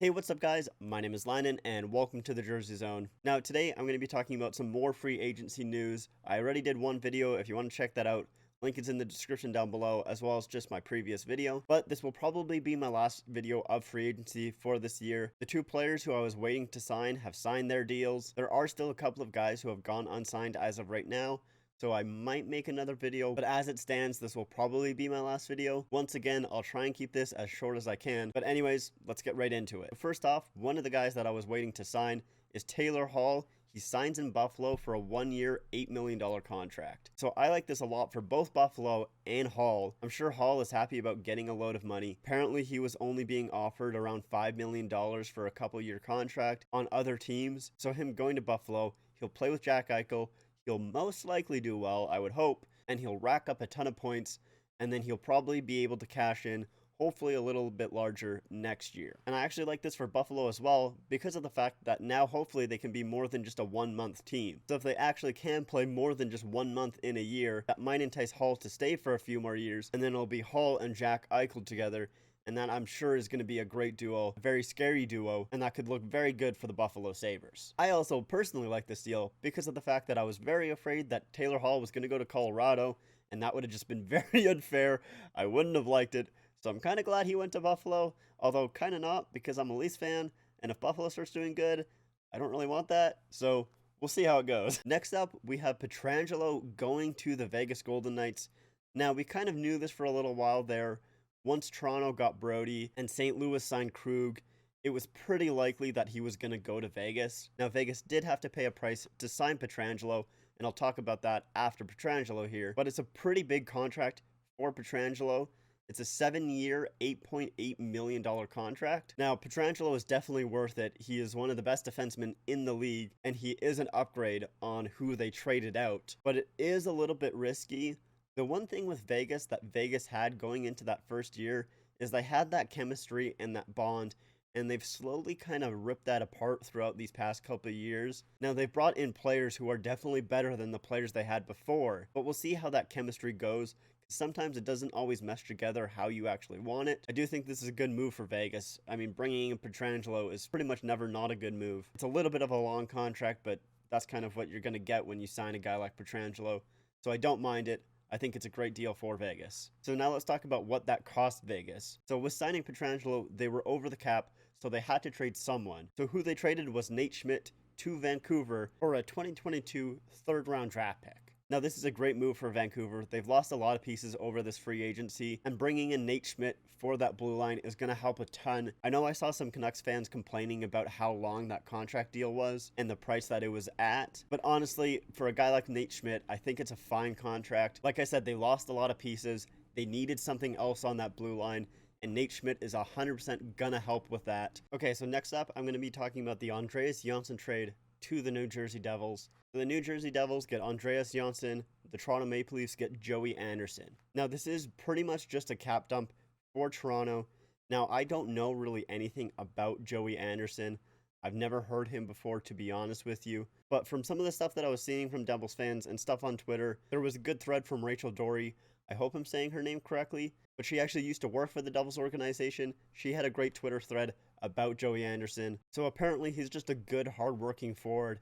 Hey, what's up guys? My name is Lynon and welcome to the Jersey Zone. Now today I'm going to be talking about some more free agency news. I already did one video if you want to check that out. Link is in the description down below, as well as just my previous video. But this will probably be my last video of free agency for this year. The two players who I was waiting to sign have signed their deals. There are still a couple of guys who have gone unsigned as of right now, so I might make another video, but as it stands, this will probably be my last video. Once again, I'll try and keep this as short as I can, but anyways, let's get right into it. First off, one of the guys that I was waiting to sign is Taylor Hall. He signs in Buffalo for a 1-year, $8 million contract. So I like this a lot for both Buffalo and Hall. I'm sure Hall is happy about getting a load of money. Apparently, he was only being offered around $5 million for a couple-year contract on other teams. So him going to Buffalo, he'll play with Jack Eichel. He'll most likely do well, I would hope, and he'll rack up a ton of points, and then he'll probably be able to cash in, hopefully a little bit larger next year. And I actually like this for Buffalo as well, because of the fact that now hopefully they can be more than just a 1-month team. So if they actually can play more than just 1 month in a year, that might entice Hall to stay for a few more years, and then it'll be Hall and Jack Eichel together, and that I'm sure is going to be a great duo, a very scary duo, and that could look very good for the Buffalo Sabres. I also personally like this deal because of the fact that I was very afraid that Taylor Hall was going to go to Colorado, and that would have just been very unfair. I wouldn't have liked it, so I'm kind of glad he went to Buffalo, although kind of not because I'm a Leafs fan, and if Buffalo starts doing good, I don't really want that, so we'll see how it goes. Next up, we have Pietrangelo going to the Vegas Golden Knights. Now, we kind of knew this for a little while there. Once Toronto got Brody and St. Louis signed Krug, it was pretty likely that he was going to go to Vegas. Now, Vegas did have to pay a price to sign Pietrangelo, and I'll talk about that after Pietrangelo here, but it's a pretty big contract for Pietrangelo. It's a 7-year, $8.8 million contract. Now, Pietrangelo is definitely worth it. He is one of the best defensemen in the league, and he is an upgrade on who they traded out, but it is a little bit risky. The one thing with Vegas that Vegas had going into that first year is they had that chemistry and that bond, and they've slowly kind of ripped that apart throughout these past couple of years. Now, they've brought in players who are definitely better than the players they had before, but we'll see how that chemistry goes. Sometimes it doesn't always mesh together how you actually want it. I do think this is a good move for Vegas. I mean, bringing in Pietrangelo is pretty much never not a good move. It's a little bit of a long contract, but that's kind of what you're going to get when you sign a guy like Pietrangelo, so I don't mind it. I think it's a great deal for Vegas. So now let's talk about what that cost Vegas. So with signing Pietrangelo, they were over the cap, so they had to trade someone. So who they traded was Nate Schmidt to Vancouver for a 2022 third-round draft pick. Now, this is a great move for Vancouver. They've lost a lot of pieces over this free agency, and bringing in Nate Schmidt for that blue line is going to help a ton. I know I saw some Canucks fans complaining about how long that contract deal was and the price that it was at, but honestly, for a guy like Nate Schmidt, I think it's a fine contract. Like I said, they lost a lot of pieces. They needed something else on that blue line, and Nate Schmidt is 100% going to help with that. Okay, so next up, I'm going to be talking about the Andreas Johnsson trade to the New Jersey Devils. So the New Jersey Devils get Andreas Johnsson, the Toronto Maple Leafs get Joey Anderson. Now, this is pretty much just a cap dump for Toronto. Now, I don't know really anything about Joey Anderson. I've never heard him before, to be honest with you. But from some of the stuff that I was seeing from Devils fans and stuff on Twitter, there was a good thread from Rachel Dory. I hope I'm saying her name correctly, but she actually used to work for the Devils organization. She had a great Twitter thread about Joey Anderson. So apparently he's just a good, hardworking forward.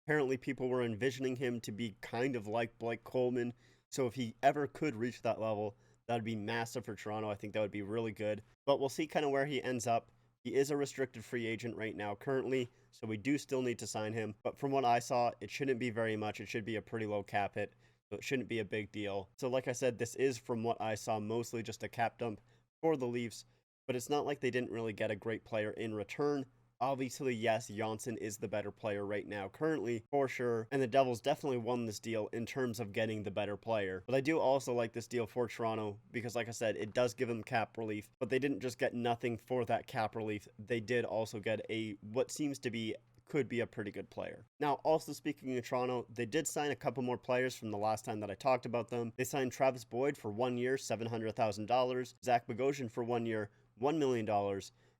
Apparently people were envisioning him to be kind of like Blake Coleman. So if he ever could reach that level, that would be massive for Toronto. I think that would be really good. But we'll see kind of where he ends up. He is a restricted free agent right now currently, so we do still need to sign him. But from what I saw, it shouldn't be very much. It should be a pretty low cap hit, so it shouldn't be a big deal. So like I said, this is, from what I saw, mostly just a cap dump for the Leafs. But it's not like they didn't really get a great player in return. Obviously, yes, Johnsson is the better player right now currently, for sure, and the Devils definitely won this deal in terms of getting the better player. But I do also like this deal for Toronto because, like I said, it does give them cap relief, but they didn't just get nothing for that cap relief. They did also get what seems to be could be a pretty good player. Now, also speaking of Toronto, they did sign a couple more players from the last time that I talked about them. They signed Travis Boyd for 1 year, $700,000, Zach Bogosian for 1 year, $1 million,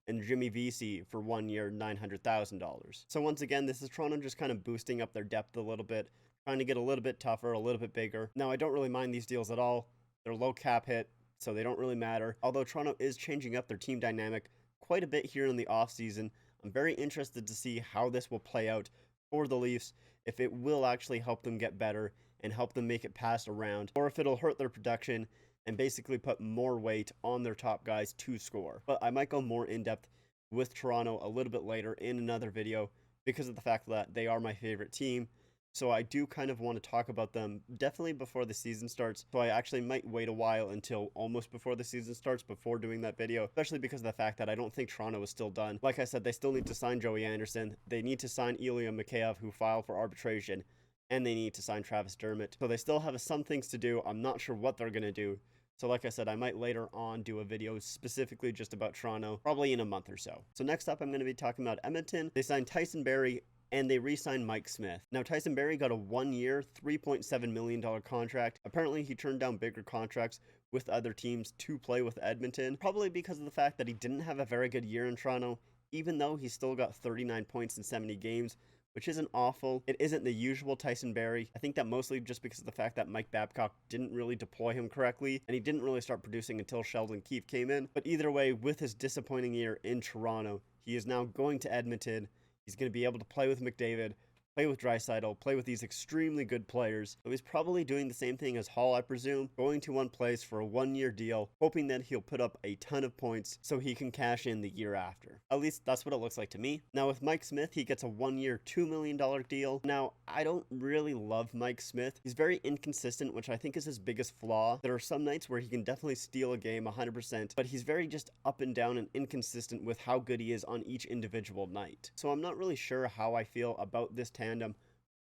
and Jimmy Vesey for 1 year, $900,000. So once again, this is Toronto just kind of boosting up their depth a little bit, trying to get a little bit tougher, a little bit bigger. Now, I don't really mind these deals at all. They're low cap hit, so they don't really matter. Although Toronto is changing up their team dynamic quite a bit here in the offseason. I'm very interested to see how this will play out for the Leafs, if it will actually help them get better and help them make it past a round, or if it'll hurt their production and basically put more weight on their top guys to score. But I might go more in depth with Toronto a little bit later in another video because of the fact that they are my favorite team. So I do kind of want to talk about them definitely before the season starts. So I actually might wait a while until almost before the season starts before doing that video, especially because of the fact that I don't think Toronto is still done. Like I said, they still need to sign Joey Anderson. They need to sign Ilya Mikheyev, who filed for arbitration, and they need to sign Travis Dermott. So they still have some things to do. I'm not sure what they're going to do. So like I said, I might later on do a video specifically just about Toronto, probably in a month or so. So next up, I'm going to be talking about Edmonton. They signed Tyson Barrie and they re-signed Mike Smith. Now, Tyson Barrie got a 1-year, $3.7 million contract. Apparently, he turned down bigger contracts with other teams to play with Edmonton, probably because of the fact that he didn't have a very good year in Toronto, even though he still got 39 points in 70 games, which isn't awful. It isn't the usual Tyson Barrie. I think that mostly just because of the fact that Mike Babcock didn't really deploy him correctly, and he didn't really start producing until Sheldon Keefe came in. But either way, with his disappointing year in Toronto, he is now going to Edmonton. He's going to be able to play with McDavid, play with Draisaitl, play with these extremely good players. So he's probably doing the same thing as Hall, I presume, going to one place for a 1-year deal, hoping that he'll put up a ton of points so he can cash in the year after. At least that's what it looks like to me. Now with Mike Smith, he gets a 1-year, $2 million deal. Now, I don't really love Mike Smith. He's very inconsistent, which I think is his biggest flaw. There are some nights where he can definitely steal a game 100%, but he's very just up and down and inconsistent with how good he is on each individual night. So I'm not really sure how I feel about this tandem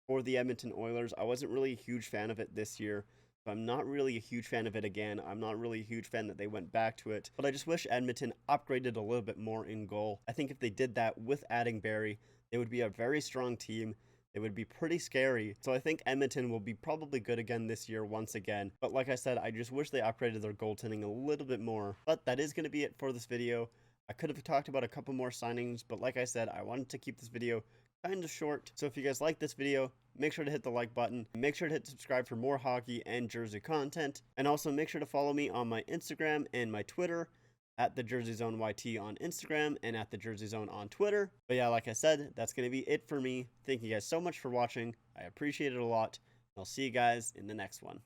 for the Edmonton Oilers. I wasn't really a huge fan of it this year. I'm not really a huge fan of it again. I'm not really a huge fan that they went back to it, but I just wish Edmonton upgraded a little bit more in goal. I think if they did that with adding Barrie, they would be a very strong team. They would be pretty scary. So I think Edmonton will be probably good again this year once again. But like I said, I just wish they upgraded their goaltending a little bit more. But that is going to be it for this video. I could have talked about a couple more signings, but like I said, I wanted to keep this video kind of short. So if you guys like this video, make sure to hit the like button. Make sure to hit subscribe for more hockey and jersey content. And also make sure to follow me on my Instagram and my Twitter at the Jersey Zone YT on Instagram and at the Jersey Zone on Twitter. But yeah, like I said, that's going to be it for me. Thank you guys so much for watching. I appreciate it a lot. I'll see you guys in the next one.